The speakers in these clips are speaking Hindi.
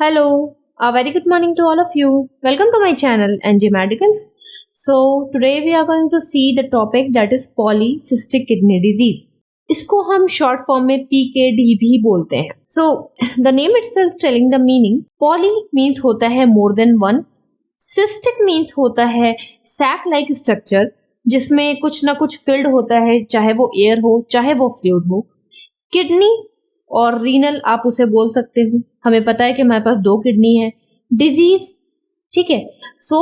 Hello, a very good morning to all of you. Welcome to my channel NJ Medicals. So today we are going to see the topic that is polycystic kidney disease. इसको हम शॉर्ट फॉर्म में PKD भी बोलते हैं. So the name itself telling the meaning. Poly means होता है more than one. Cystic means होता है sac like structure जिसमें कुछ ना कुछ filled होता है, चाहे वो एयर हो चाहे वो फ्लूइड हो. किडनी और रीनल आप उसे बोल सकते हो. हमें पता है कि हमारे पास 2 किडनी है. डिजीज, ठीक है. सो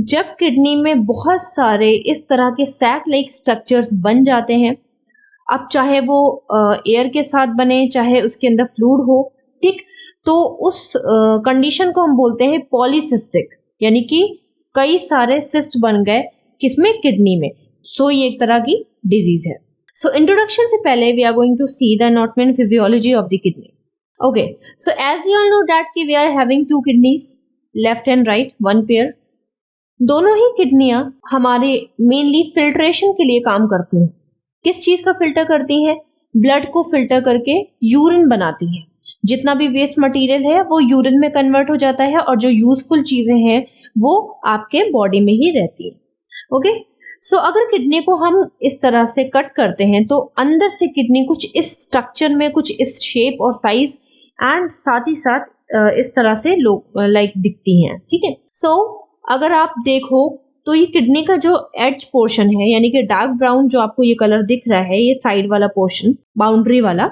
जब किडनी में बहुत सारे इस तरह के सैक लाइक स्ट्रक्चर्स बन जाते हैं, अब चाहे वो एयर के साथ बने चाहे उसके अंदर फ्लूइड हो, ठीक, तो उस कंडीशन को हम बोलते हैं पॉलीसिस्टिक, यानी कि कई सारे सिस्ट बन गए किसमें, किडनी में. सो ये एक तरह की डिजीज है. So introduction से पहले we are going to see the anatomy and physiology of the kidney. Okay, so as you all know that कि we are having 2 kidneys, left and right, one pair. दोनों ही किडनियां हमारे मेनली फिल्ट्रेशन के लिए काम करती हैं. किस चीज का फिल्टर करती हैं? ब्लड को फिल्टर करके यूरिन बनाती हैं. जितना भी वेस्ट मटेरियल है वो यूरिन में कन्वर्ट हो जाता है और जो यूजफुल चीजें हैं वो आपके बॉडी में ही रहती है. ओके, सो अगर किडनी को हम इस तरह से कट करते हैं तो अंदर से किडनी कुछ इस स्ट्रक्चर में, कुछ इस शेप और साइज एंड साथ ही साथ इस तरह से लाइक दिखती हैं. ठीक है. सो अगर आप देखो तो ये किडनी का जो एज पोर्शन है, यानी कि डार्क ब्राउन जो आपको ये कलर दिख रहा है, ये साइड वाला पोर्शन, बाउंड्री वाला,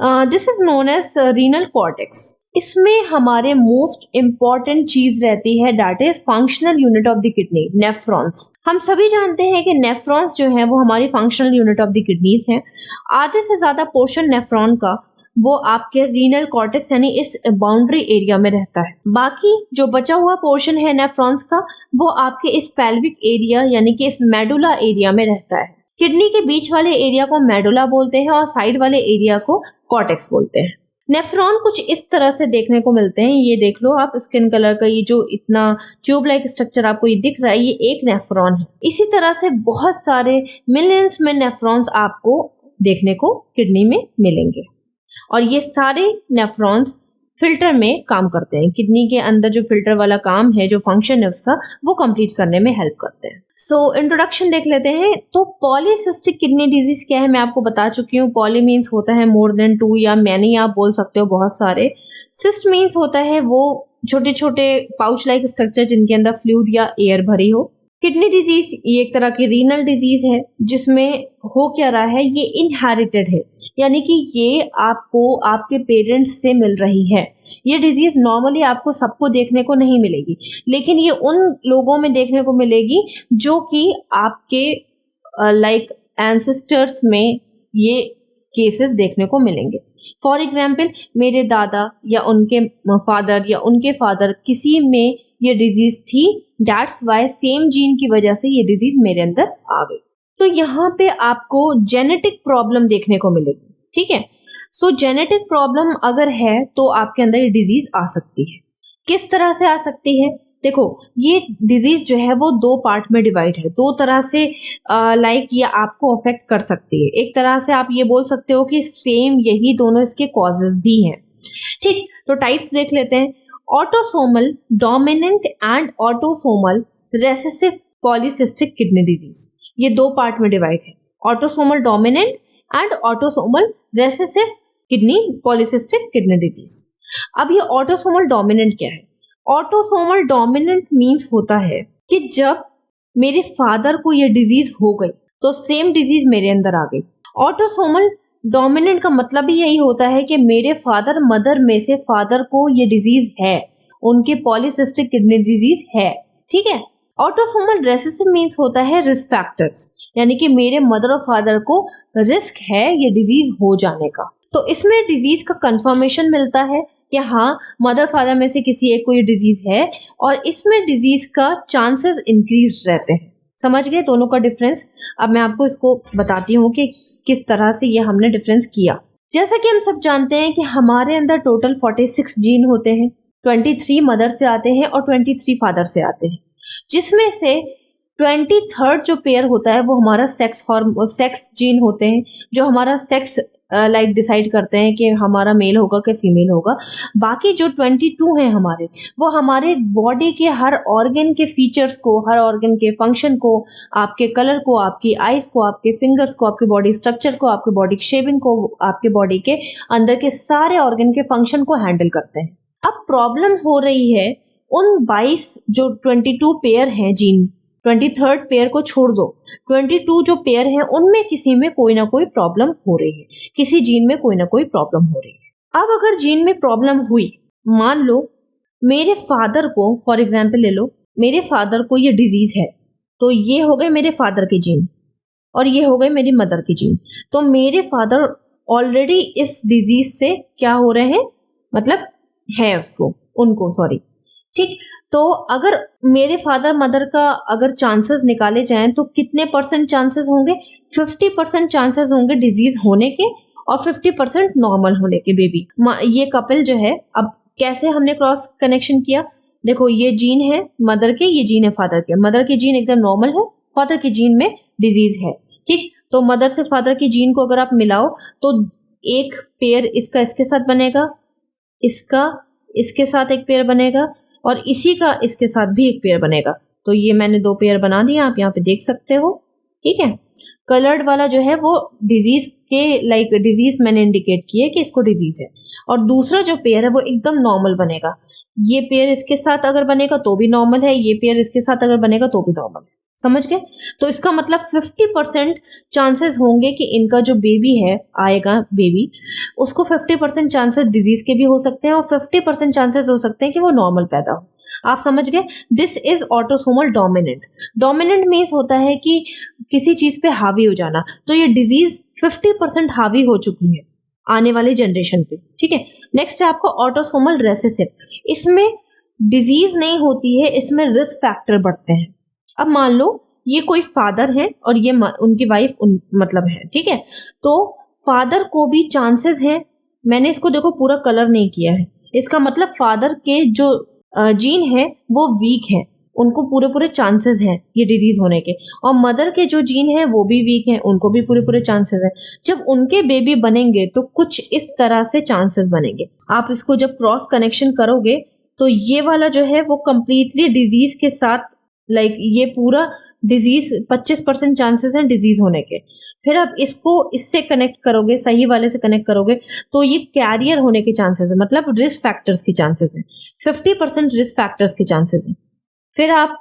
this is known as renal cortex. इसमें हमारे मोस्ट इम्पॉर्टेंट चीज रहती है, that is functional unit of the kidney, nephrons. हम सभी जानते हैं कि नेफ्रॉन्स जो है वो हमारी functional unit of the kidneys हैं. आधे से ज्यादा पोर्शन नेफ्रॉन का वो आपके रीनल कॉर्टेक्स यानी इस बाउंड्री एरिया में रहता है. बाकी जो बचा हुआ पोर्शन है नेफ्रॉन्स का वो आपके इस पेल्विक एरिया यानी कि इस मेडुला एरिया में रहता है. किडनी के बीच वाले एरिया को मेडुला बोलते हैं और साइड वाले एरिया को कॉर्टेक्स बोलते हैं. नेफ्रॉन कुछ इस तरह से देखने को मिलते हैं. ये देख लो आप, स्किन कलर का ये जो इतना ट्यूब लाइक स्ट्रक्चर आपको ये दिख रहा है, ये एक नेफ्रॉन है. इसी तरह से बहुत सारे मिलियंस में नेफ्रॉन्स आपको देखने को किडनी में मिलेंगे और ये सारे नेफ्रॉन्स फिल्टर में काम करते हैं. किडनी के अंदर जो फिल्टर वाला काम है, जो फंक्शन है उसका, वो कंप्लीट करने में हेल्प करते हैं. सो इंट्रोडक्शन देख लेते हैं. तो पॉलीसिस्टिक किडनी डिजीज क्या है मैं आपको बता चुकी हूँ. पॉली मीन्स होता है मोर देन 2 या मैनी आप बोल सकते हो, बहुत सारे. सिस्ट मीन्स होता है वो छोटे छोटे पाउच लाइक स्ट्रक्चर जिनके अंदर फ्लूइड या एयर भरी हो. किडनी डिजीज ये एक तरह की रीनल डिजीज है जिसमें हो क्या रहा है, ये इनहेरिटेड है, यानी कि ये आपको आपके पेरेंट्स से मिल रही है. ये डिजीज नॉर्मली आपको सबको देखने को नहीं मिलेगी, लेकिन ये उन लोगों में देखने को मिलेगी जो कि आपके लाइक एंसेस्टर्स में ये केसेस देखने को मिलेंगे. फॉर एग्जाम्पल मेरे दादा या उनके फादर या उनके फादर किसी में ये डिजीज थी, दैट्स वाई सेम जीन की वजह से ये डिजीज मेरे अंदर आ गई. तो यहाँ पे आपको जेनेटिक प्रॉब्लम देखने को मिलेगी. ठीक है. सो जेनेटिक प्रॉब्लम अगर है तो आपके अंदर ये डिजीज आ सकती है. किस तरह से आ सकती है? देखो, ये डिजीज जो है वो 2 पार्ट में डिवाइड है. 2 तरह से लाइक ये आपको अफेक्ट कर सकती है. एक तरह से आप ये बोल सकते हो कि सेम यही दोनों इसके कॉजेज भी हैं. ठीक, तो टाइप्स देख लेते हैं. Autosomal dominant and autosomal recessive polycystic kidney disease, ये 2 पार्ट में डिवाइड है. Autosomal dominant and autosomal recessive kidney polycystic kidney disease. अब ये ऑटोसोमल डोमिनेंट क्या है? ऑटोसोमल डोमिनेंट मीन्स होता है कि जब मेरे फादर को ये डिजीज हो गई तो सेम डिजीज मेरे अंदर आ गई. ऑटोसोमल डोमिनेंट का मतलब भी यही होता है कि मेरे फादर मदर में से फादर को ये डिजीज है, उनके पॉलीसिस्टिक किडनी डिजीज है. ठीक है. ऑटोसोमल रेसेसिव मीन्स होता है रिस्क फैक्टर्स, यानी कि मेरे मदर और फादर को रिस्क है ये डिजीज हो जाने का. तो इसमें डिजीज का कंफर्मेशन मिलता है कि हाँ, मदर फादर में से किसी एक को ये डिजीज है और इसमें डिजीज का चांसेस इंक्रीज रहते हैं. समझ गए दोनों का डिफरेंस? अब मैं आपको इसको बताती हूँ कि किस तरह से ये हमने डिफरेंस किया. जैसा कि हम सब जानते हैं कि हमारे अंदर टोटल 46 जीन होते हैं. 23 मदर से आते हैं और 23 फादर से आते हैं, जिसमें से 23rd जो पेयर होता है वो हमारा सेक्स जीन होते हैं, जो हमारा सेक्स लाइक डिसाइड करते हैं कि हमारा मेल होगा कि फीमेल होगा। बाकी जो 22 हैं हमारे, वो हमारे बॉडी के हर ऑर्गन के फीचर्स को, हर ऑर्गन के फंक्शन को, आपके कलर को, आपकी आईज को, आपके फिंगर्स को, आपके बॉडी स्ट्रक्चर को, आपके बॉडी शेपिंग को, आपके बॉडी के अंदर के सारे ऑर्गन के फंक्शन को हैंडल करते हैं। अब प्रॉब्लम हो रही है उन 22 जो 22 पेयर हैं जीन, 23rd पेयर को छोड़ दो, 22 जो पेयर हैं उनमें किसी में कोई ना कोई प्रॉब्लम हो रही है, किसी जीन में कोई ना कोई प्रॉब्लम हो रही है। अब अगर जीन में प्रॉब्लम हुई, मान लो मेरे फादर को, फॉर एग्जाम्पल ले लो, मेरे फादर को ये डिजीज है, तो ये हो गए मेरे फादर के जीन और ये हो गए मेरी मदर के जीन। तो मेरे फादर ऑलरेडी इस डिजीज से क्या हो रहे हैं, मतलब है उनको सॉरी, ठीक। तो अगर मेरे फादर मदर का अगर चांसेस निकाले जाएं तो कितने % चांसेस होंगे? 50% चांसेस होंगे डिजीज होने के और 50% नॉर्मल होने के बेबी। ये कपल जो है, अब कैसे हमने क्रॉस कनेक्शन किया? देखो, ये जीन है मदर के, ये जीन है फादर के। मदर के जीन एकदम नॉर्मल है, फादर के जीन में डिजीज है, ठीक। तो मदर से फादर की जीन को अगर आप मिलाओ तो एक पेयर इसका इसके साथ बनेगा, इसका इसके साथ एक पेयर बनेगा और इसी का इसके साथ भी एक पेयर बनेगा। तो ये मैंने 2 पेयर बना दिए, आप यहाँ पे देख सकते हो, ठीक है। कलर्ड वाला जो है वो डिजीज के लाइक डिजीज मैंने इंडिकेट किया कि इसको डिजीज है, और दूसरा जो पेयर है वो एकदम नॉर्मल बनेगा। ये पेयर इसके साथ अगर बनेगा तो भी नॉर्मल है, ये पेयर इसके साथ अगर बनेगा तो भी नॉर्मल है। समझ गए? तो इसका मतलब 50% चांसेस होंगे कि इनका जो बेबी है आएगा बेबी, उसको 50% चांसेस डिजीज के भी हो सकते हैं और 50% चांसेस हो सकते हैं कि वो नॉर्मल पैदा हो। आप समझ गए? This is autosomal dominant. Dominant means होता है कि किसी चीज पे हावी हो जाना। तो ये डिजीज 50% हावी हो चुकी है आने वाली जनरेशन पे, ठीक है। नेक्स्ट है आपको ऑटोसोमल रेसेसिव। इसमें डिजीज नहीं होती है, इसमें रिस्क फैक्टर बढ़ते हैं। अब मान लो ये कोई फादर है और ये उनकी वाइफ मतलब है, ठीक है। तो फादर को भी चांसेस हैं, मैंने इसको देखो पूरा कलर नहीं किया है, इसका मतलब फादर के जो जीन है वो वीक है, उनको पूरे पूरे चांसेस हैं ये डिजीज होने के, और मदर के जो जीन है वो भी वीक हैं, उनको भी पूरे पूरे चांसेस हैं। जब उनके बेबी बनेंगे तो कुछ इस तरह से चांसेस बनेंगे। आप इसको जब क्रॉस कनेक्शन करोगे तो ये वाला जो है वो कंप्लीटली डिजीज के साथ, लाइक ये पूरा डिजीज 25% चांसेस हैं डिजीज होने के। फिर आप इसको इससे कनेक्ट करोगे, सही वाले से कनेक्ट करोगे तो ये कैरियर होने के चांसेस है, मतलब रिस्क फैक्टर्स के चांसेस हैं, 50% रिस्क फैक्टर्स के चांसेस हैं। फिर आप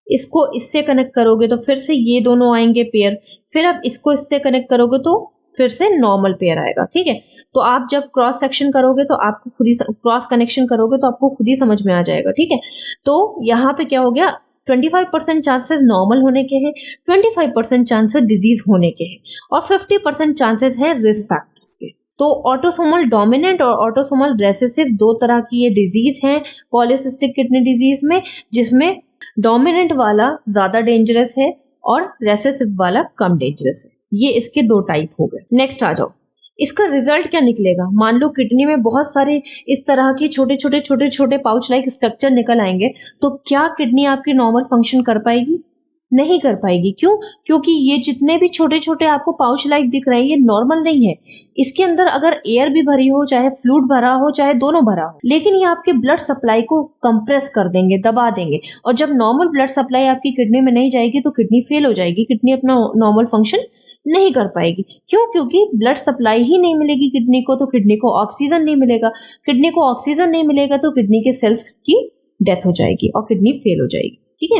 इसको इससे कनेक्ट करोगे तो फिर से ये दोनों आएंगे पेयर, फिर आप इसको इससे कनेक्ट करोगे तो फिर से नॉर्मल पेयर आएगा, ठीक है। तो आप जब क्रॉस सेक्शन करोगे तो आपको खुद ही, क्रॉस कनेक्शन करोगे तो आपको खुद ही समझ में आ जाएगा, ठीक है। तो यहाँ पे क्या हो गया, 25% चांसेस नॉर्मल होने के हैं, 25% चांसेस डिजीज होने के हैं और 50% चांसेस हैं रिस्क फैक्टर्स के। तो ऑटोसोमल डोमिनेंट और ऑटोसोमल रेसेसिव 2 तरह की ये डिजीज हैं पॉलीसिस्टिक किडनी डिजीज में, जिसमें डोमिनेंट वाला ज्यादा डेंजरस है और रेसेसिव वाला कम डेंजरस है। ये इसके 2 टाइप हो गए। नेक्स्ट आ जाओ, इसका रिजल्ट क्या निकलेगा। मान लो किडनी में बहुत सारे इस तरह के छोटे छोटे पाउच लाइक स्ट्रक्चर निकल आएंगे, तो क्या किडनी आपकी नॉर्मल फंक्शन कर पाएगी? नहीं कर पाएगी। क्यों? क्योंकि ये जितने भी छोटे छोटे आपको पाउच लाइक दिख रहे हैं ये नॉर्मल नहीं है। इसके अंदर अगर एयर भी भरी हो, चाहे फ्लूइड भरा हो, चाहे दोनों भरा हो, लेकिन ये आपके ब्लड सप्लाई को कंप्रेस कर देंगे, दबा देंगे, और जब नॉर्मल ब्लड सप्लाई आपकी किडनी में नहीं जाएगी तो किडनी फेल हो जाएगी, किडनी अपना नॉर्मल फंक्शन नहीं कर पाएगी। क्यों? क्योंकि ब्लड सप्लाई ही नहीं मिलेगी किडनी को, तो किडनी को ऑक्सीजन नहीं मिलेगा, किडनी को ऑक्सीजन नहीं मिलेगा तो किडनी के सेल्स की डेथ हो जाएगी और किडनी फेल हो जाएगी, ठीक है।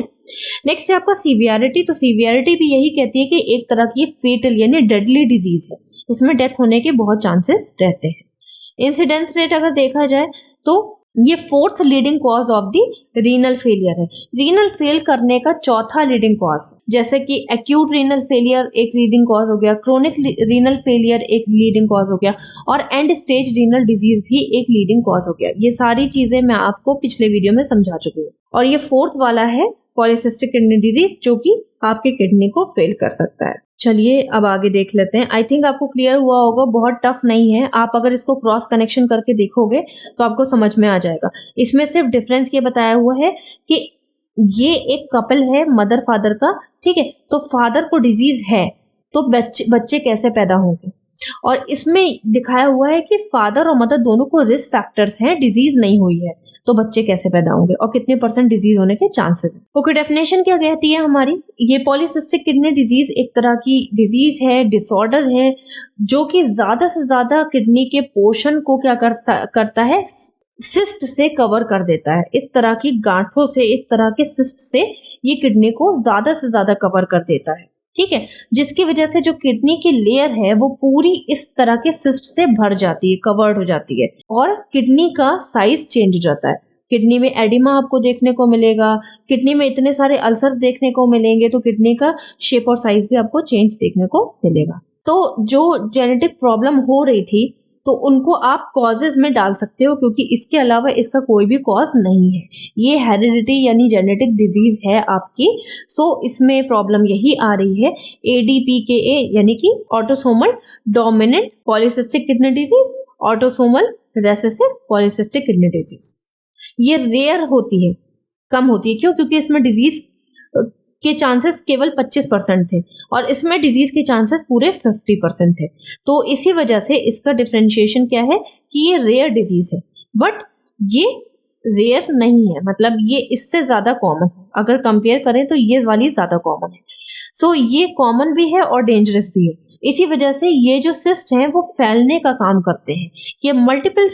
नेक्स्ट है आपका सीवियरिटी। तो सीवियरिटी भी यही कहती है कि एक तरह की फेटल यानी डेडली डिजीज है, इसमें डेथ होने के बहुत चांसेस रहते हैं। इंसिडेंस रेट अगर देखा जाए तो ये 4th leading cause of the renal failure है। रीनल फेल करने का 4था लीडिंग कॉज, जैसे कि एक्यूट रीनल फेलियर एक लीडिंग कॉज हो गया, क्रोनिक रीनल फेलियर एक लीडिंग कॉज हो गया, और एंड स्टेज रीनल डिजीज भी एक लीडिंग कॉज हो गया। ये सारी चीजें मैं आपको पिछले वीडियो में समझा चुकी हूँ। और ये 4th वाला है पॉलीसिस्टिक किडनी डिजीज, जो कि आपके किडनी को फेल कर सकता है। चलिए अब आगे देख लेते हैं। आई थिंक आपको क्लियर हुआ होगा, बहुत टफ नहीं है। आप अगर इसको क्रॉस कनेक्शन करके देखोगे तो आपको समझ में आ जाएगा। इसमें सिर्फ डिफरेंस ये बताया हुआ है कि ये एक कपल है मदर फादर का, ठीक है। तो फादर को डिजीज है तो बच्चे कैसे पैदा होंगे। और इसमें दिखाया हुआ है कि फादर और मदर दोनों को रिस्क फैक्टर्स हैं, डिजीज नहीं हुई है तो बच्चे कैसे पैदा होंगे और कितने % डिजीज होने के चांसेस है। ओके, डेफिनेशन क्या कहती है हमारी, ये पॉलीसिस्टिक किडनी डिजीज एक तरह की डिजीज है, डिसऑर्डर है, जो कि ज्यादा से ज्यादा किडनी के पोर्शन को क्या करता है, सिस्ट से कवर कर देता है। इस तरह की गांठों से, इस तरह के सिस्ट से ये किडनी को ज्यादा से ज्यादा कवर कर देता है, ठीक है, जिसकी वजह से जो किडनी की लेयर है वो पूरी इस तरह के सिस्ट से भर जाती है, कवर्ड हो जाती है और किडनी का साइज चेंज हो जाता है। किडनी में एडिमा आपको देखने को मिलेगा, किडनी में इतने सारे अल्सर देखने को मिलेंगे, तो किडनी का शेप और साइज भी आपको चेंज देखने को मिलेगा। तो जो जेनेटिक प्रॉब्लम हो रही थी तो उनको आप कॉजेज में डाल सकते हो, क्योंकि इसके अलावा इसका कोई भी कॉज नहीं है, ये हेरिडिटी यानी जेनेटिक डिजीज है आपकी। सो इसमें प्रॉब्लम यही आ रही है, ADPKA यानी कि autosomal dominant polycystic kidney disease, autosomal recessive polycystic kidney disease. ये रेयर होती है, कम होती है। क्यों? क्योंकि इसमें डिजीज के चांसेस केवल 25% थे और इसमें डिजीज के चांसेस पूरे 50% थे। तो इसी वजह से इसका डिफरेंशिएशन क्या है कि ये रेयर डिजीज है, बट ये रेयर नहीं है, मतलब ये इससे ज्यादा कॉमन है। अगर कंपेयर करें तो ये वाली ज्यादा कॉमन है। सो ये कॉमन भी है और डेंजरस भी है। इसी वजह से ये जो सिस्ट हैं वो फैलने का काम करते हैं। ये मल्टीपल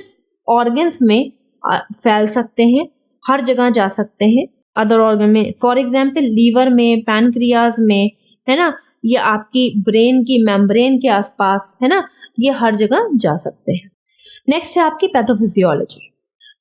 ऑर्गन्स में फैल सकते हैं, हर जगह जा सकते हैं, अदर ऑर्गन में, फॉर एग्जाम्पल लीवर में, पैनक्रियाज में, है ना, ये आपकी ब्रेन की मेम्ब्रेन के आसपास, है ना, ये हर जगह जा सकते हैं। नेक्स्ट है आपकी पैथोफिजियोलॉजी।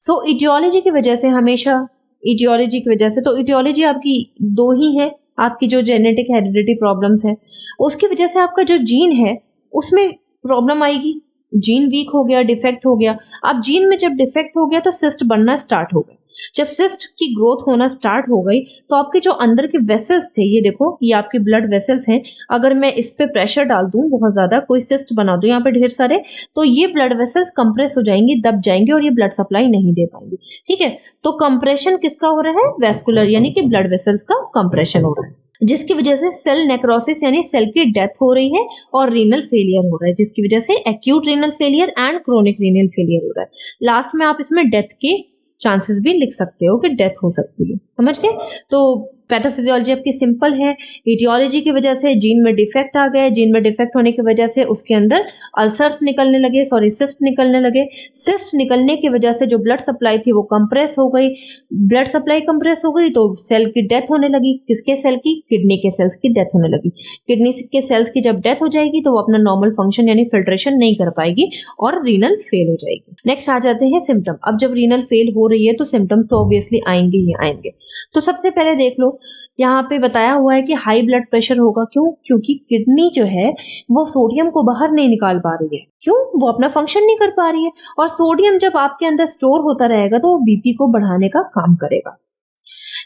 सो इटियोलॉजी की वजह से, हमेशा इटियोलॉजी की वजह से, तो इटियोलॉजी आपकी दो ही है, आपकी जो जेनेटिक हेरिडिटी प्रॉब्लम्स है उसकी वजह से आपका जो जीन है उसमें प्रॉब्लम आएगी। जीन वीक हो गया, डिफेक्ट हो गया। अब जीन में जब डिफेक्ट हो गया तो सिस्ट बनना स्टार्ट हो गया। जब सिस्ट की ग्रोथ होना स्टार्ट हो गई तो आपके जो अंदर के वेसल्स थे, ये देखो, ये आपके ब्लड वेसल्स हैं, अगर मैं इस पे प्रेशर डाल दूं बहुत ज्यादा, कोई सिस्ट बना दूं यहाँ पे ढेर सारे, तो ये ब्लड वेसल्स कंप्रेस हो जाएंगे, दब जाएंगे और ये ब्लड सप्लाई नहीं दे पाएंगे, ठीक है। तो कंप्रेशन किसका हो रहा है? वेस्कुलर, यानी कि ब्लड वेसल्स का कंप्रेशन हो रहा है, जिसकी वजह से सेल नेक्रोसिस यानी सेल की डेथ हो रही है और रीनल फेलियर हो रहा है, जिसकी वजह से acute renal failure and chronic renal failure हो रहा है। लास्ट में आप इसमें डेथ के चांसेस भी लिख सकते हो कि डेथ हो सकती है, समझ गए। तो पैथोफिजियोलॉजी आपकी सिंपल है। इटियोलॉजी की वजह से जीन में डिफेक्ट आ गए, जीन में डिफेक्ट होने की वजह से उसके अंदर अल्सर्स निकलने लगे, सिस्ट निकलने लगे। सिस्ट निकलने की वजह से जो ब्लड सप्लाई थी वो कंप्रेस हो गई, ब्लड सप्लाई कंप्रेस हो गई तो सेल की डेथ होने लगी। किसके सेल की? किडनी के सेल्स की डेथ होने लगी। किडनी के सेल्स की जब डेथ हो जाएगी तो वो अपना नॉर्मल फंक्शन यानी फिल्ट्रेशन नहीं कर पाएगी और रीनल फेल हो जाएगी। नेक्स्ट आ जाते हैं सिम्टम। अब जब रीनल फेल हो रही है तो सिम्टम तो ऑब्वियसली आएंगे ही आएंगे। तो सबसे पहले देख लो, यहाँ पे बताया हुआ है कि हाई ब्लड प्रेशर होगा। क्यों? क्योंकि किडनी जो है वो सोडियम को बाहर नहीं निकाल पा रही है। क्यों? वो अपना फंक्शन नहीं कर पा रही है, और सोडियम जब आपके अंदर स्टोर होता रहेगा तो वो बीपी को बढ़ाने का काम करेगा।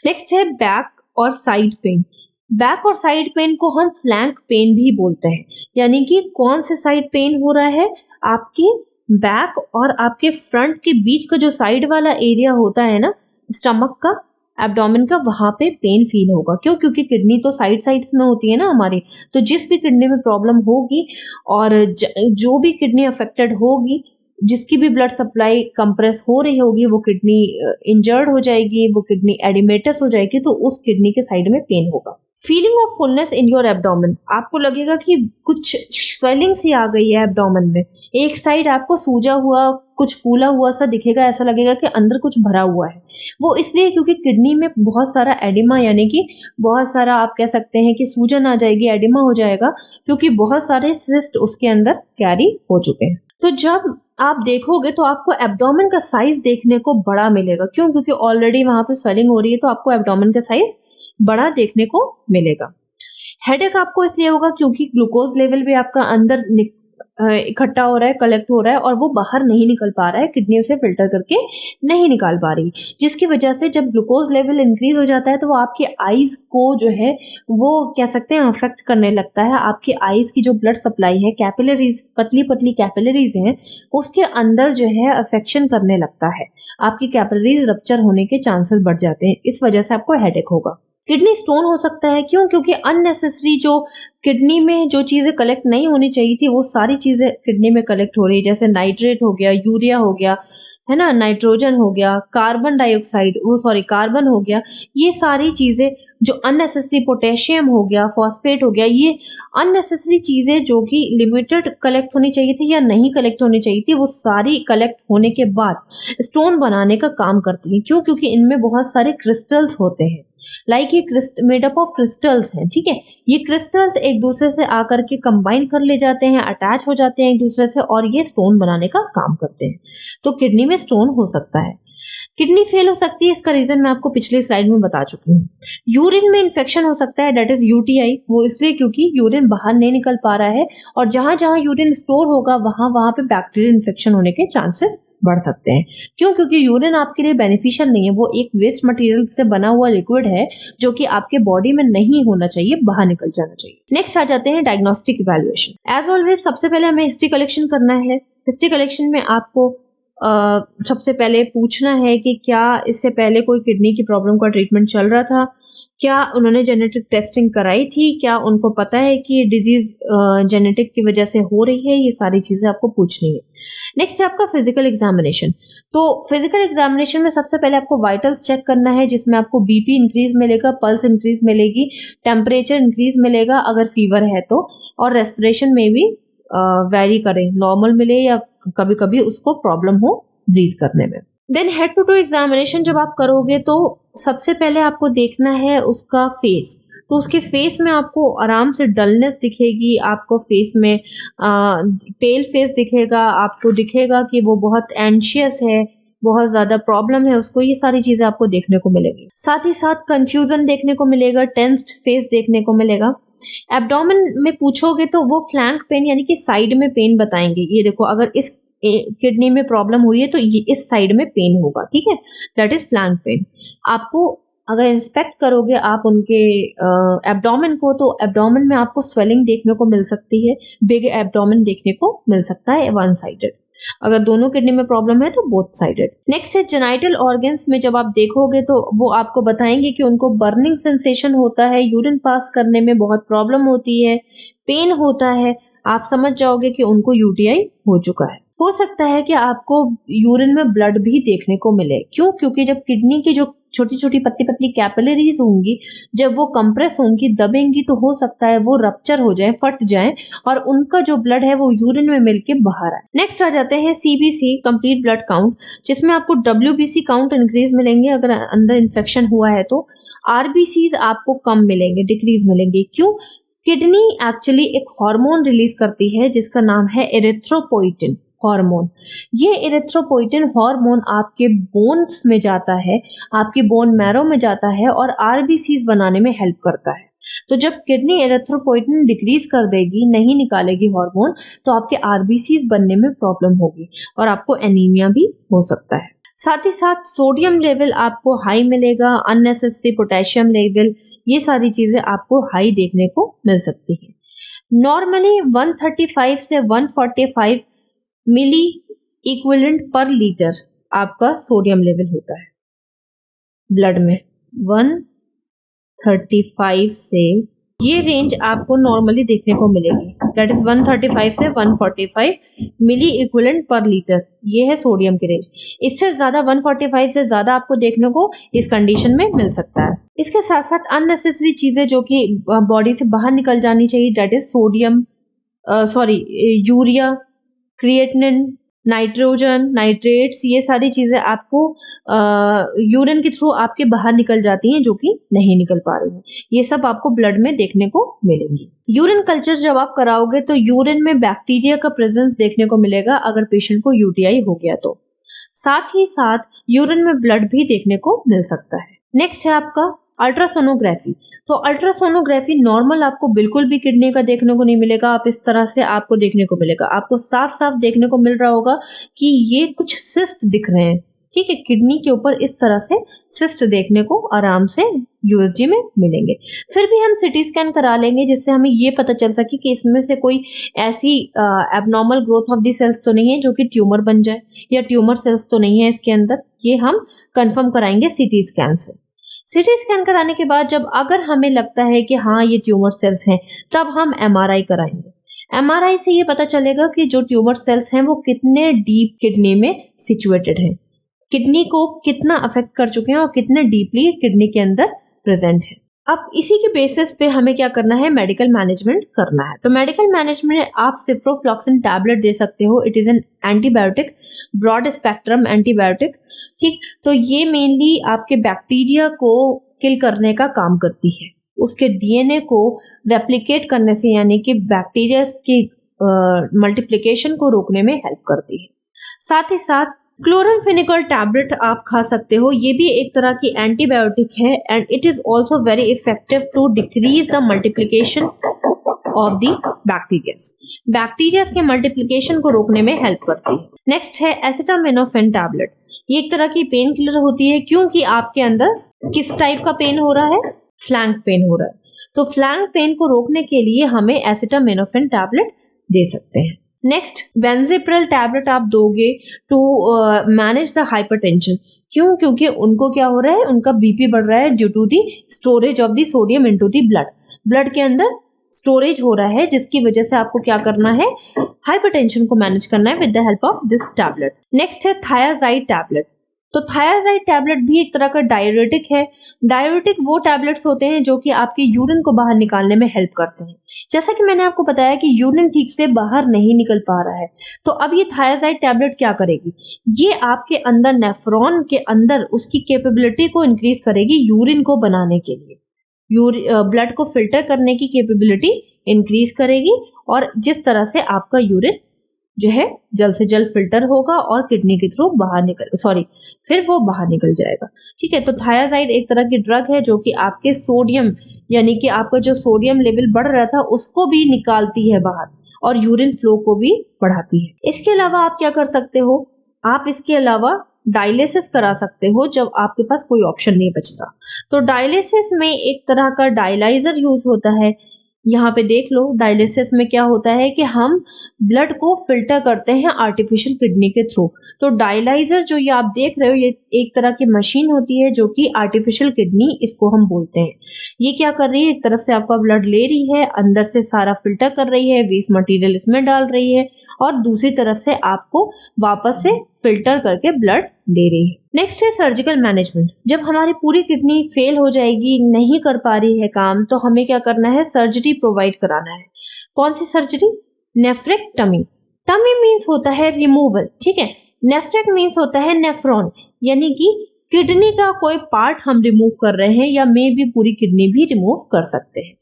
नेक्स्ट है बैक और साइड पेन। बैक और साइड पेन को हम फ्लैंक पेन भी बोलते हैं, यानी कि कौन से साइड पेन हो रहा है? आपकी बैक और आपके फ्रंट के बीच का जो साइड वाला एरिया होता है ना, स्टमक का, एब्डोमेन का, वहां पे पेन फील होगा। क्यों? क्योंकि किडनी तो साइड्स में होती है ना हमारी, तो जिस भी किडनी में प्रॉब्लम होगी और जो भी किडनी अफेक्टेड होगी, जिसकी भी ब्लड सप्लाई कंप्रेस हो रही होगी, वो किडनी इंजर्ड हो जाएगी, वो किडनी एडिमेटस हो जाएगी, तो उस किडनी के साइड में पेन होगा। Feeling of fullness in your abdomen, आपको लगेगा कि कुछ स्वेलिंग सी आ गई है एब्डोमेन में, एक साइड आपको सूजा हुआ, कुछ फूला हुआ सा दिखेगा, ऐसा लगेगा कि अंदर कुछ भरा हुआ है। वो इसलिए क्योंकि किडनी में बहुत सारा एडिमा, यानी कि बहुत सारा, आप कह सकते हैं कि सूजन आ जाएगी, एडिमा हो जाएगा, क्योंकि बहुत सारे सिस्ट उसके अंदर कैरी हो चुके हैं। तो जब आप देखोगे तो आपको एब्डोमेन का साइज देखने को बड़ा मिलेगा। क्यों? क्योंकि ऑलरेडी वहां पे स्वेलिंग हो रही है, तो आपको एब्डोमेन का साइज बड़ा देखने को मिलेगा। हेडेक आपको इसलिए होगा क्योंकि ग्लूकोज लेवल भी आपका अंदर इकट्ठा हो रहा है, कलेक्ट हो रहा है, और वो बाहर नहीं निकल पा रहा है, किडनी उसे फिल्टर करके नहीं निकाल पा रही, जिसकी वजह से जब ग्लूकोज लेवल इंक्रीज हो जाता है तो वो आपके आईज को जो है वो कह सकते हैं अफेक्ट करने लगता है। आपके आईज की जो ब्लड सप्लाई है, कैपिलरीज, पतली पतली कैपिलरीज हैं, उसके अंदर जो है अफेक्शन करने लगता है, आपकी कैपिलरीज रप्चर होने के चांसेस बढ़ जाते हैं। इस वजह से आपको हेडेक होगा। किडनी स्टोन हो सकता है। क्यों? क्योंकि अननेसेसरी जो किडनी में जो चीज़ें कलेक्ट नहीं होनी चाहिए थी वो सारी चीज़ें किडनी में कलेक्ट हो रही है, जैसे नाइट्रेट हो गया, यूरिया हो गया, है ना, नाइट्रोजन हो गया, कार्बन हो गया। ये सारी चीज़ें जो अननेसेसरी, पोटेशियम हो गया, फॉस्फेट हो गया, ये अननेसेसरी चीज़ें जो कि लिमिटेड कलेक्ट होनी चाहिए थी या नहीं कलेक्ट होनी चाहिए थी, वो सारी कलेक्ट होने के बाद स्टोन बनाने का काम करती हैं। क्यों? क्योंकि इनमें बहुत सारे क्रिस्टल्स होते हैं। लाइक ये मेड अप ऑफ क्रिस्टल्स हैं, ठीक है। ये क्रिस्टल्स एक दूसरे से आकर के कंबाइन कर ले जाते हैं, अटैच हो जाते हैं एक दूसरे से, और ये स्टोन बनाने का काम करते हैं। तो किडनी में स्टोन हो सकता है। किडनी फेल हो सकती है, इसका रीजन मैं आपको पिछली स्लाइड में बता चुकी हूँ। यूरिन में इन्फेक्शन हो सकता है, दैट इज यूटीआई। वो इसलिए क्योंकि यूरिन बाहर नहीं निकल पा रहा है, और जहां जहां यूरिन स्टोर होगा वहां वहां पे बैक्टीरियल इन्फेक्शन होने के चांसेस बढ़ सकते हैं। क्यों? क्योंकि यूरिन आपके लिए बेनिफिशियल नहीं है, वो एक वेस्ट मटेरियल से बना हुआ लिक्विड है जो कि आपके बॉडी में नहीं होना चाहिए, बाहर निकल जाना चाहिए। नेक्स्ट आ जाते हैं डायग्नोस्टिक इवैल्यूएशन। एज ऑलवेज सबसे पहले हमें हिस्ट्री कलेक्शन करना है। हिस्ट्री कलेक्शन में आपको सबसे पहले पूछना है कि क्या इससे पहले कोई किडनी की प्रॉब्लम का ट्रीटमेंट चल रहा था, क्या उन्होंने जेनेटिक टेस्टिंग कराई थी, क्या उनको पता है कि ये डिजीज जेनेटिक की वजह से हो रही है, ये सारी चीजें आपको पूछनी है। नेक्स्ट है आपका फिजिकल एग्जामिनेशन। तो फिजिकल एग्जामिनेशन में सबसे पहले आपको वाइटल्स चेक करना है, जिसमें आपको बीपी इंक्रीज मिलेगा, पल्स इंक्रीज मिलेगी, टेम्परेचर इंक्रीज मिलेगा अगर फीवर है तो, और रेस्पिरेशन में भी वेरी करे, नॉर्मल मिले या कभी कभी उसको प्रॉब्लम हो ब्रीथ करने में। Then head to toe examination जब आप करोगे तो सबसे पहले आपको देखना है उसका फेस। तो उसके फेस में आपको आराम से डलनेस दिखेगी, आपको फेस में पेल फेस दिखेगा, आपको दिखेगा कि वो बहुत एंशियस है, बहुत ज्यादा प्रॉब्लम है उसको, ये सारी चीजें आपको देखने को मिलेगी। साथ ही साथ कंफ्यूजन देखने को मिलेगा, टेंस्ड फेस देखने को मिलेगा। एब्डोमेन में पूछोगे तो वो फ्लैंक पेन यानी कि साइड में पेन बताएंगे। ये देखो, अगर इस किडनी में प्रॉब्लम हुई है तो ये इस साइड में पेन होगा, ठीक है, दैट इज फ्लैंक पेन। आपको अगर इंस्पेक्ट करोगे आप उनके एब्डोमेन को, तो एब्डोमेन में आपको स्वेलिंग देखने को मिल सकती है, बिग एब्डोमेन देखने को मिल सकता है, वन साइडेड। अगर दोनों किडनी में प्रॉब्लम है तो बोथ साइडेड। नेक्स्ट है जेनाइटल ऑर्गन्स में जब आप देखोगे तो वो आपको बताएंगे कि उनको बर्निंग सेंसेशन होता है, यूरिन पास करने में बहुत प्रॉब्लम होती है, पेन होता है। आप समझ जाओगे कि उनको यूटीआई हो चुका है। हो सकता है कि आपको यूरिन में ब्लड भी देखने को मिले। क्यों? क्योंकि जब किडनी की जो छोटी छोटी पतली पतली कैपिलरीज होंगी, जब वो कंप्रेस होंगी, दबेंगी, तो हो सकता है वो रप्चर हो जाए, फट जाए, और उनका जो ब्लड है वो यूरिन में मिलके बाहर आए। नेक्स्ट आ जाते हैं सीबीसी, कंप्लीट ब्लड काउंट, जिसमें आपको डब्ल्यूबीसी काउंट इंक्रीज मिलेंगे अगर अंदर इन्फेक्शन हुआ है तो, आरबीसीज आपको कम मिलेंगे, डिक्रीज मिलेंगे। क्यों? किडनी एक्चुअली एक हार्मोन रिलीज करती है जिसका नाम है एरिथ्रोपोइटिन हार्मोन। ये एरिथ्रोपोइटिन हार्मोन आपके बोन्स में जाता है, आपकी बोन मैरो में जाता है और आरबीसीज बनाने में हेल्प करता है। तो जब किडनी एरिथ्रोपोइटिन डिक्रीज कर देगी, नहीं निकालेगी हार्मोन, तो आपके आरबीसीज बनने में प्रॉब्लम होगी और आपको एनीमिया भी हो सकता है। साथ ही साथ सोडियम लेवल आपको हाई मिलेगा, अननेसेसरी पोटेशियम लेवल, ये सारी चीजें आपको हाई देखने को मिल सकती है। नॉर्मली 135 से 145 मिली इक्विवेलेंट पर लीटर आपका सोडियम लेवल होता है ब्लड में। 135 से, ये रेंज आपको नॉर्मली देखने को मिलेगी, दैट इज 135 से 145 मिली इक्विवेलेंट पर लीटर, ये है सोडियम की रेंज। इससे ज्यादा 145 से ज्यादा आपको देखने को इस कंडीशन में मिल सकता है। इसके साथ साथ अननेसेसरी चीजें जो कि बॉडी से बाहर निकल जानी चाहिए, that is urea, creatinine, nitrogen, nitrates, ये सारी चीजें आपको यूरिन के थ्रू आपके बाहर निकल जाती हैं जो कि नहीं निकल पा रही हैं। ये सब आपको ब्लड में देखने को मिलेंगी। यूरिन कल्चर जब आप कराओगे तो यूरिन में बैक्टीरिया का प्रेजेंस देखने को मिलेगा अगर पेशेंट को यूटीआई हो गया तो। साथ ही साथ यूरिन में ब्लड भी देखने को मिल सकता है। नेक्स्ट है आपका अल्ट्रासोनोग्राफी। तो अल्ट्रासोनोग्राफी नॉर्मल आपको बिल्कुल भी किडनी का देखने को नहीं मिलेगा, आप इस तरह से आपको देखने को मिलेगा, आपको साफ साफ देखने को मिल रहा होगा कि ये कुछ सिस्ट दिख रहे हैं, ठीक है, किडनी के ऊपर इस तरह से सिस्ट देखने को आराम से यूएसजी में मिलेंगे। फिर भी हम सिटी स्कैन करा लेंगे जिससे हमें ये पता चल सके कि इसमें से कोई ऐसी abnormal growth of the cells तो नहीं है जो कि ट्यूमर बन जाए, या ट्यूमर सेल्स तो नहीं है इसके अंदर, ये हम कंफर्म कराएंगे सिटी स्कैन से। सीटी स्कैन कराने के बाद जब अगर हमें लगता है कि हाँ ये ट्यूमर सेल्स हैं, तब हम एमआरआई कराएंगे। एमआरआई से ये पता चलेगा कि जो ट्यूमर सेल्स हैं वो कितने डीप किडनी में सिचुएटेड हैं, किडनी को कितना अफेक्ट कर चुके हैं और कितने डीपली किडनी के अंदर प्रेजेंट है। अब इसी के बेसिस पे हमें क्या करना है, मेडिकल मैनेजमेंट करना है। तो मेडिकल मैनेजमेंट आप सिप्रोफ्लॉक्सिन टैबलेट दे सकते हो। It is an antibiotic, broad spectrum antibiotic. ठीक, तो ये मेनली आपके बैक्टीरिया को किल करने का काम करती है, उसके डीएनए को रेप्लिकेट करने से, यानी कि बैक्टीरिया की मल्टीप्लिकेशन को रोकने में हेल्प करती है। साथ ही साथ क्लोरामफेनिकोल टैबलेट आप खा सकते हो। ये भी एक तरह की एंटीबायोटिक है and it is also very effective to decrease the multiplication of the bacteria के मल्टीप्लिकेशन को रोकने में हेल्प करती है। नेक्स्ट है एसिटामिनोफेन टैबलेट। ये एक तरह की पेन किलर होती है, क्योंकि आपके अंदर किस टाइप का पेन हो रहा है, फ्लैंक पेन हो रहा है। तो फ्लैंक पेन को रोकने के लिए हमें एसिटामिनोफेन टैबलेट दे सकते हैं। नेक्स्ट, बेंजिप्रिल टैबलेट आप दोगे टू मैनेज द हाइपरटेंशन। क्यों? क्योंकि उनको क्या हो रहा है, उनका बीपी बढ़ रहा है due to the storage of the sodium into the blood के अंदर स्टोरेज हो रहा है, जिसकी वजह से आपको क्या करना है, हाइपरटेंशन को मैनेज करना है with the help of this tablet. Next है थायाजाइड टैबलेट। तो थायाजाइड टैबलेट भी एक तरह का डाययूरेटिक है। डाययूरेटिक वो टैबलेट्स होते हैं जो कि आपके यूरिन को बाहर निकालने में हेल्प करते हैं। जैसा कि मैंने आपको बताया कि यूरिन ठीक से बाहर नहीं निकल पा रहा है, तो अब ये थायाजाइड टैबलेट क्या करेगी, ये आपके अंदर नेफ्रॉन के अंदर उसकी कैपेबिलिटी को इंक्रीज करेगी यूरिन को बनाने के लिए, ब्लड को फिल्टर करने की कैपेबिलिटी इंक्रीज करेगी, और जिस तरह से आपका यूरिन जो है जल्द से जल्द फिल्टर होगा और किडनी के थ्रू फिर वो बाहर निकल जाएगा। ठीक है, तो थायाजाइड एक तरह की ड्रग है जो कि आपके सोडियम, यानी कि आपका जो सोडियम लेवल बढ़ रहा था उसको भी निकालती है बाहर और यूरिन फ्लो को भी बढ़ाती है। इसके अलावा आप क्या कर सकते हो, आप इसके अलावा डायलिसिस करा सकते हो जब आपके पास कोई ऑप्शन नहीं बचता। तो डायलिसिस में एक तरह का डायलाइजर यूज होता है। यहाँ पे देख लो, डायलिसिस में क्या होता है कि हम ब्लड को फिल्टर करते हैं आर्टिफिशियल किडनी के थ्रू। तो डायलाइजर जो ये आप देख रहे हो, ये एक तरह की मशीन होती है जो कि आर्टिफिशियल किडनी इसको हम बोलते हैं। ये क्या कर रही है, एक तरफ से आपका ब्लड ले रही है, अंदर से सारा फिल्टर कर रही है, वेस्ट मटेरियल इसमें डाल रही है, और दूसरी तरफ से आपको वापस से फिल्टर करके ब्लड दे रही है। नेक्स्ट है सर्जिकल मैनेजमेंट। जब हमारी पूरी किडनी फेल हो जाएगी, नहीं कर पा रही है काम, तो हमें क्या करना है, सर्जरी प्रोवाइड कराना है। कौन सी सर्जरी? नेफ्रेक्टमी। टमी मीन्स होता है रिमूवल, ठीक है। नेफ्रेक्ट मीन्स होता है नेफ्रॉन, यानी कि किडनी का कोई पार्ट हम रिमूव कर रहे हैं, या मे भी पूरी किडनी भी रिमूव कर सकते हैं।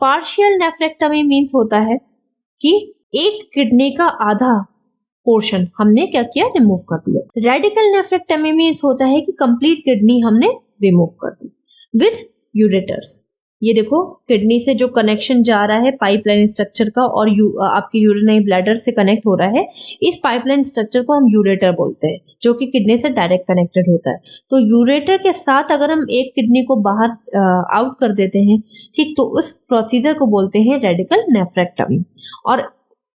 पार्शियल नेफ्रेक्टमी मीन्स होता है कि एक किडनी का आधा पोर्शन हमने क्या किया, रिमूव कर दिया। रेडिकल नेफ्रेक्टमी मींस होता है कि कंप्लीट किडनी हमने रिमूव कर दी विद यूरेटर्स। ये देखो, किडनी से जो कनेक्शन जा रहा है पाइपलाइन स्ट्रक्चर का, और आपके यूरिनरी ब्लैडर से कनेक्ट हो रहा है, इस पाइपलाइन स्ट्रक्चर को हम यूरेटर बोलते हैं, जो कि किडनी से डायरेक्ट कनेक्टेड होता है। तो यूरेटर के साथ अगर हम एक किडनी को बाहर आउट कर देते हैं, ठीक, तो उस प्रोसीजर को बोलते हैं रेडिकल नेफ्रेक्टमी। और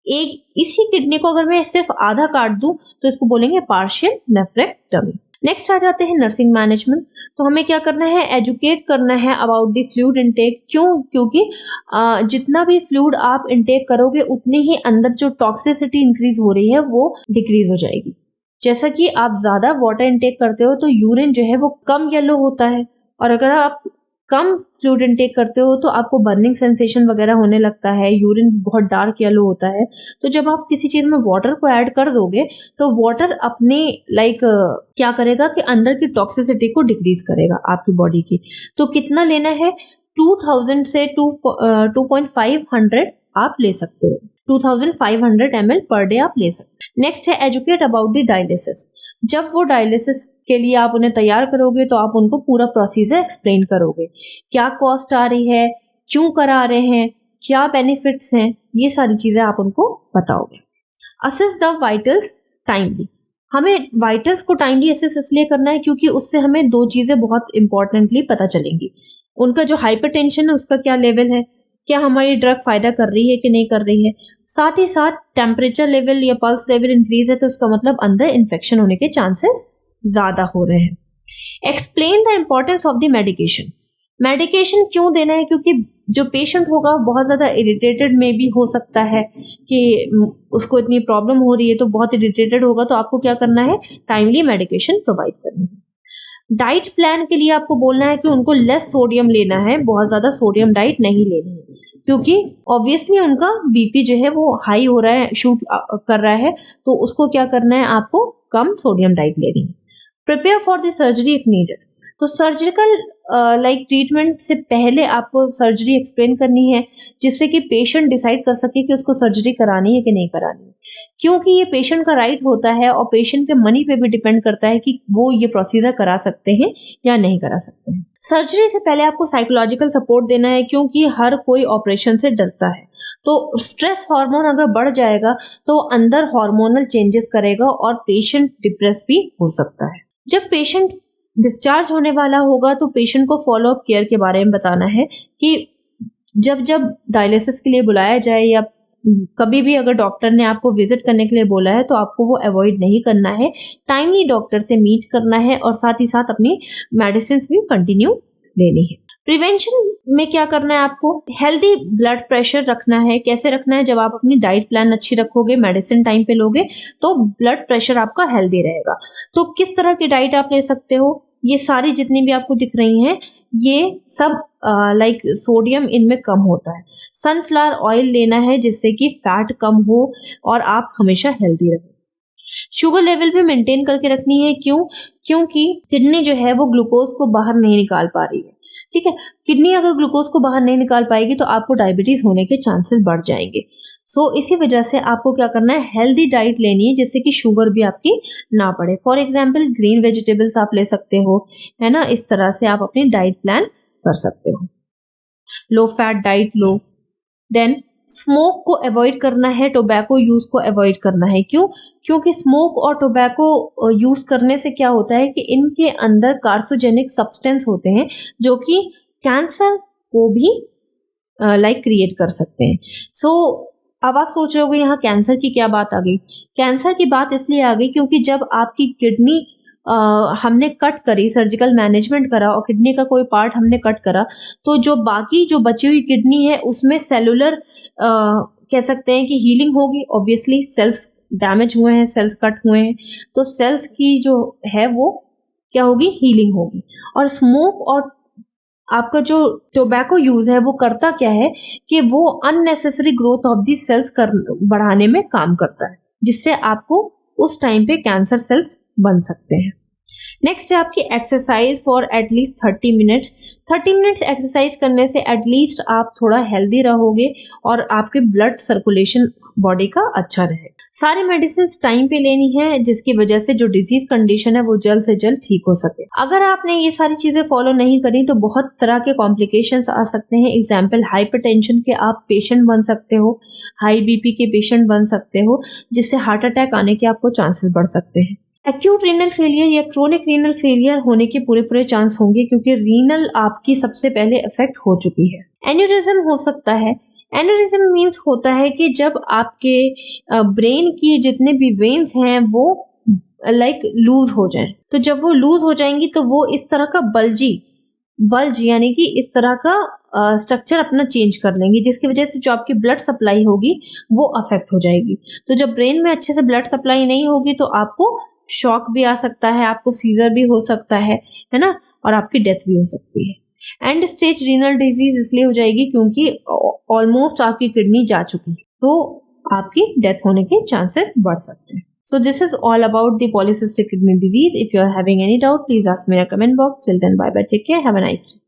एक इसी किडनी को अगर मैं सिर्फ आधा काट दूं तो इसको बोलेंगे पार्शियल नेफ्रेक्टमी। नेक्स्ट आ जाते हैं नर्सिंग मैनेजमेंट। तो हमें क्या करना है, एजुकेट करना है अबाउट द फ्लूइड इनटेक। क्यों? क्योंकि जितना भी फ्लूइड आप इनटेक करोगे उतनी ही अंदर जो टॉक्सिसिटी इंक्रीज हो रही है वो डिक्रीज हो जाएगी। जैसा कि आप ज्यादा वाटर इनटेक करते हो तो यूरिन जो है वो कम येलो होता है, और अगर आप कम फ्लूइड इनटेक करते हो तो आपको बर्निंग सेंसेशन वगैरह होने लगता है, यूरिन बहुत डार्क येलो होता है। तो जब आप किसी चीज में वाटर को ऐड कर दोगे तो वाटर अपने क्या करेगा कि अंदर की टॉक्सिसिटी को डिक्रीज करेगा आपकी बॉडी की। तो कितना लेना है, 2000 से 2.500 आप ले सकते हो, 2500 ml पर डे आप ले सकते हैं। नेक्स्ट है एजुकेट अबाउट द डायलिसिस। जब वो डायलिसिस के लिए आप उन्हें तैयार करोगे तो आप उनको पूरा प्रोसीजर एक्सप्लेन करोगे, क्या कॉस्ट आ रही है, क्यों करा रहे हैं, क्या बेनिफिट्स हैं, ये सारी चीजें आप उनको बताओगे। Assess the vitals timely. हमें वाइटल्स को टाइमली असेस इसलिए करना है क्योंकि उससे हमें दो चीजें बहुत इंपॉर्टेंटली पता चलेंगी। उनका जो हाइपरटेंशन है उसका क्या लेवल है, क्या हमारी ड्रग फायदा कर रही है कि नहीं कर रही है। साथ ही साथ टेम्परेचर लेवल या पल्स लेवल इंक्रीज है तो उसका मतलब अंदर इन्फेक्शन होने के चांसेस ज्यादा हो रहे हैं। Explain the importance of the medication. Medication क्यों देना है, क्योंकि जो पेशेंट होगा बहुत ज़्यादा इरिटेटेड में भी हो सकता है कि उसको इतनी प्रॉब्लम हो रही है तो बहुत इरिटेटेड होगा, तो आपको क्या करना है, टाइमली मेडिकेशन प्रोवाइड करनी है। डाइट प्लान के लिए आपको बोलना है कि उनको लेस सोडियम लेना है, बहुत ज़्यादा सोडियम डाइट नहीं लेनी है, क्योंकि ऑब्वियसली उनका बीपी जो है वो हाई हो रहा है, शूट कर रहा है, तो उसको क्या करना है, आपको कम सोडियम डाइट लेनी है। Prepare for the surgery if needed. तो सर्जिकल ट्रीटमेंट से पहले आपको सर्जरी एक्सप्लेन करनी है, जिससे कि पेशेंट डिसाइड कर सके कि उसको सर्जरी करानी है कि नहीं करानी है, क्योंकि ये पेशेंट का राइट होता है और पेशेंट के मनी पे भी डिपेंड करता है कि वो ये प्रोसीजर करा सकते हैं या नहीं करा सकते हैं। सर्जरी से पहले आपको साइकोलॉजिकल सपोर्ट देना है, क्योंकि हर कोई ऑपरेशन से डरता है, तो स्ट्रेस हार्मोन अगर बढ़ जाएगा तो अंदर हार्मोनल चेंजेस करेगा और पेशेंट डिप्रेस भी हो सकता है। जब पेशेंट डिस्चार्ज होने वाला होगा तो पेशेंट को फॉलो अप केयर के बारे में बताना है कि जब जब डायलिसिस के लिए बुलाया जाए या कभी भी अगर डॉक्टर ने आपको विजिट करने के लिए बोला है तो आपको वो अवॉइड नहीं करना है, टाइमली डॉक्टर से मीट करना है और साथ ही साथ अपनी मेडिसिन भी कंटिन्यू लेनी है। प्रिवेंशन में क्या करना है, आपको हेल्दी ब्लड प्रेशर रखना है। कैसे रखना है, जब आप अपनी डाइट प्लान अच्छी रखोगे, मेडिसिन टाइम पे लोगे, तो ब्लड प्रेशर आपका हेल्दी रहेगा। तो किस तरह की डाइट आप ले सकते हो, ये सारी जितनी भी आपको दिख रही हैं, ये सब लाइक सोडियम इनमें कम होता है। सनफ्लावर ऑयल लेना है जिससे कि फैट कम हो और आप हमेशा हेल्दी रहो। शुगर लेवल भी मेंटेन करके रखनी है, क्योंकि किडनी जो है वो ग्लूकोज को बाहर नहीं निकाल पा रही है। ठीक है, किडनी अगर ग्लूकोज को बाहर नहीं निकाल पाएगी तो आपको डायबिटीज होने के चांसेस बढ़ जाएंगे। इसी वजह से आपको क्या करना है, हेल्दी डाइट लेनी है जिससे कि शुगर भी आपकी ना बढ़े। फॉर एग्जाम्पल ग्रीन वेजिटेबल्स आप ले सकते हो, है ना, इस तरह से आप अपनी डाइट प्लान कर सकते हो। लो फैट डाइट लो। देन स्मोक को अवॉइड करना है, टोबैको यूज को अवॉइड करना है। क्योंकि स्मोक और टोबैको यूज करने से क्या होता है कि इनके अंदर कार्सिनोजेनिक सब्सटेंस होते हैं जो कि कैंसर को भी क्रिएट कर सकते हैं। अब आप सोच रहे होगे यहाँ कैंसर की क्या बात आ गई। कैंसर की बात इसलिए आ गई क्योंकि जब आपकी किडनी हमने कट करी, सर्जिकल मैनेजमेंट करा और किडनी का कोई पार्ट हमने कट करा, तो जो बची हुई किडनी है उसमें सेलुलर कह सकते हैं कि हीलिंग होगी। ऑब्वियसली सेल्स डैमेज हुए हैं, सेल्स कट हुए हैं, तो सेल्स की जो है वो क्या होगी, हीलिंग होगी। और स्मोक और आपका जो टोबैको यूज है वो करता क्या है कि वो unnecessary growth of the cells बढ़ाने में काम करता है, जिससे आपको उस टाइम पे कैंसर सेल्स बन सकते हैं। नेक्स्ट है आपकी exercise for at least 30 minutes. 30 minutes exercise करने से एटलीस्ट आप थोड़ा हेल्दी रहोगे और आपके ब्लड सर्कुलेशन बॉडी का अच्छा रहे। सारी मेडिसिन टाइम पे लेनी है जिसकी वजह से जो डिजीज कंडीशन है वो जल्द से जल्द ठीक हो सके। अगर आपने ये सारी चीजें फॉलो नहीं करी तो बहुत तरह के कॉम्प्लिकेशंस आ सकते हैं। एग्जाम्पल हाइपरटेंशन के आप पेशेंट बन सकते हो, हाई बीपी के पेशेंट बन सकते हो, जिससे हार्ट अटैक आने के आपको चांसेस बढ़ सकते हैं। एक्यूट रीनल फेलियर या क्रोनिक रीनल फेलियर होने के पूरे चांस होंगे क्योंकि रीनल आपकी सबसे पहले इफेक्ट हो चुकी है। एन्यूरिज्म हो सकता है। एन्यूरिज्म मीन्स होता है कि जब आपके ब्रेन की जितने भी वेन्स हैं वो लूज हो जाएं, तो जब वो लूज हो जाएंगी तो वो इस तरह का बल्ज यानी कि इस तरह का स्ट्रक्चर अपना चेंज कर लेंगी, जिसकी वजह से जो आपकी ब्लड सप्लाई होगी वो अफेक्ट हो जाएगी। तो जब ब्रेन में अच्छे से ब्लड सप्लाई नहीं होगी तो आपको शॉक भी आ सकता है, आपको सीजर भी हो सकता है ना, और आपकी डेथ भी हो सकती है। एंड स्टेज रीनल डिजीज इसलिए हो जाएगी क्योंकि ऑलमोस्ट आपकी किडनी जा चुकी है, तो आपकी डेथ होने के चांसेस बढ़ सकते हैं। So this is all about the polycystic kidney disease. If you are having any doubt, please ask me in a comment box. Till then, bye bye. Take care. Have a nice day.